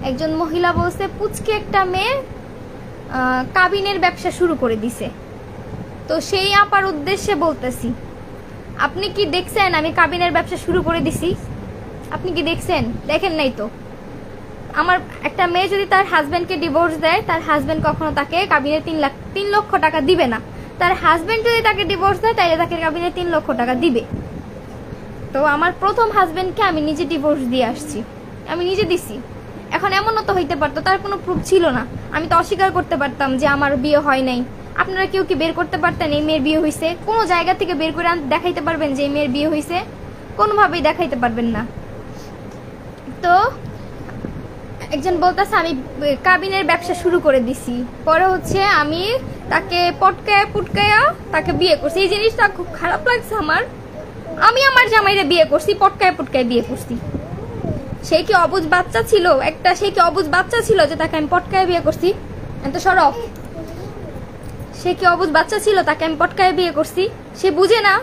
একজন মহিলা বলছে পুচকে একটা মেয়ে কাবিনের ব্যবসা শুরু করে দিছে। তো সেই আপার উদ্দেশ্যে বলতেছি, আপনি কি দেখছেন আমি কাবিনের ব্যবসা শুরু করে দিছি? আপনি কি দেখছেন? দেখেন নাই তো। আমার একটা মেয়ে যদি তার হাজবেন্ডকে ডিভোর্স দেয়, তার হাজবেন্ড কখনো তাকে কাবিনে 3 লক্ষ টাকা দিবে না। তার হাজবেন্ড যদি তাকে ডিভোর্স দেয়, তাহলে তাকে কাবিনে 3 লক্ষ টাকা দিবে। তো আমার প্রথম হাজবেন্ডকে আমি নিজে ডিভোর্স দিয়ে আসছি, আমি নিজে দিছি। এখন এমনও তো হইতে পারতো তার কোনো প্রুফ ছিল না, আমি তো অস্বীকার করতে পারতাম যে আমার বিয়ে হয় নাই। আপনারা কেউ কি বের করতে পারতেন এই মেয়ের বিয়ে হয়েছে? কোনো জায়গা থেকে বের করে দেখাইতে পারবেন যে এই মেয়ের বিয়ে হয়েছে? কোনোভাবেই দেখাইতে পারবেন না। তো একজন বলতেছে আমি কাবিনের ব্যবসা শুরু করে দিছি, পরে হচ্ছে আমি তাকে পটকায়া পুটকায়া তাকে বিয়ে করছি। এই জিনিসটা খুব খারাপ লাগছে আমার। আমি আমার জামাইরে বিয়ে করছি, পটকায়া পুটকায় বিয়ে করছি। সে কি অবুঝ বাচ্চা ছিল একটা? সে কি অবুঝ বাচ্চা ছিল যে তাকে আমি পটকায় বিয়ে করছি? এত সরব। সে কি অবুঝ বাচ্চা ছিল তাকে আমি পটকায় বিয়ে করছি? সে বুঝে না,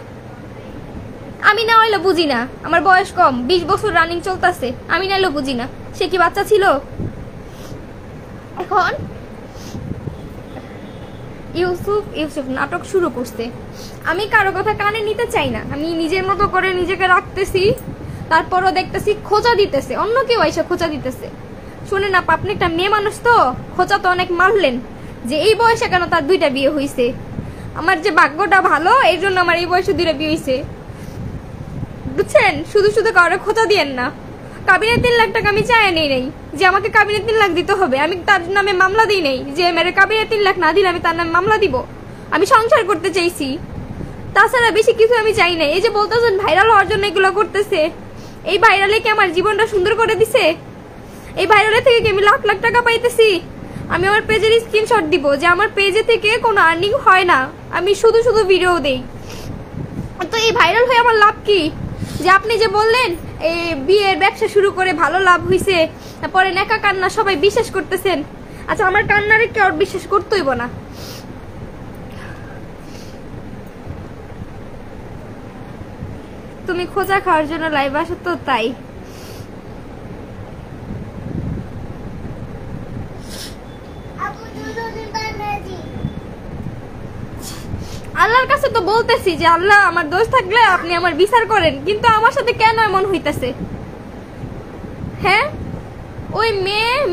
আমি না হইলে বুঝি না। আমার বয়স কম, 20 বছর রানিং চলতেছে, আমি না হইলে বুঝি না। সে কি বাচ্চা ছিল? এখন ইউসুফ নাটক শুরু করছে। আমি কারো কথা কানে নিতে চাই না, আমি নিজের মতো করে নিজেকে রাখতেছি। তারপরও দেখতেছি খোঁচা দিতেছে, অন্য কেউ এসে খোঁচা দিতেছে। শুনে না, আপনি একটা মেয়ে মানুষ, তো খোঁচা তো অনেক মারলেন যে এই বয়সে কেন তার 2টা বিয়ে হয়েছে। আমার যে ভাগ্যটা ভালো, এই জন্য আমার এই বয়সে 2টা বিয়ে হয়েছে, বুঝছেন? শুধু শুধু কারো খোঁচা দিয়েন না। কাবিনে 3 লাখ টাকা আমি চাই নেই নাই যে আমাকে কাবিনে 3 লাখ দিতে হবে। আমি তার নামে মামলা দিই নাই যে মেরে কাবিনে 3 লাখ না দিলে আমি তার নামে মামলা দিব। আমি সংসার করতে চাইছি, তাছাড়া বেশি কিছু আমি চাই নাই। এই যে বলতেছেন ভাইরাল হওয়ার জন্য এগুলো করতেছে, এই ভাইরালে কি আমার জীবনটা সুন্দর করে দিছে? এই ভাইরালে থেকে কি আমি লাখ লাখ টাকা পাইতেছি? আমি আমার পেজের স্ক্রিনশট দিব যে আমার পেজে থেকে কোনো আর্নিং হয় না, আমি শুধু শুধু ভিডিও দেই। তো এই ভাইরাল হয়ে আমার লাভ কি? যে আপনি যে বললেন এই বিয়ের ব্যবসা শুরু করে ভালো লাভ হয়েছে, তারপরে নেকা কান্না সবাই বিশ্বাস করতেছেন। আচ্ছা, আমার কান্নারে কেউ বিশ্বাস করতেইব না। তুমি খোঁজা খাওয়ার জন্য লাইভ আসো তো তাই। আল্লাহর কাছে তো বলতেছি যে আল্লাহ আমার দোষ থাকলে আপনি আমার বিচার করেন, কিন্তু আমার সাথে কেন এমন হইতাছে? হ্যাঁ, ওই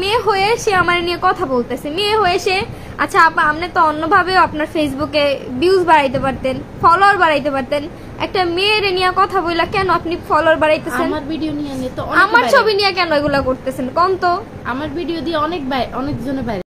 মেয়ে হয়ে সে আমার নিয়ে কথা বলতেছে, মেয়ে হয়ে সে। আচ্ছা আপা, আপনি তো অন্যভাবেও আপনার ফেসবুকে ভিউজ বাড়াইতে পারতেন, ফলোয়ার বাড়াইতে পারতেন। একটা মেয়ের নিয়ে কথা বইলা কেন আপনি ফলোয়ার বাড়াইতেছেন? আমার ভিডিও নিয়ে তো আমার ছবি নিয়ে কেন এগুলা করতেছেন কোন তো? আমার ভিডিও দিয়ে অনেক জনে বাইরে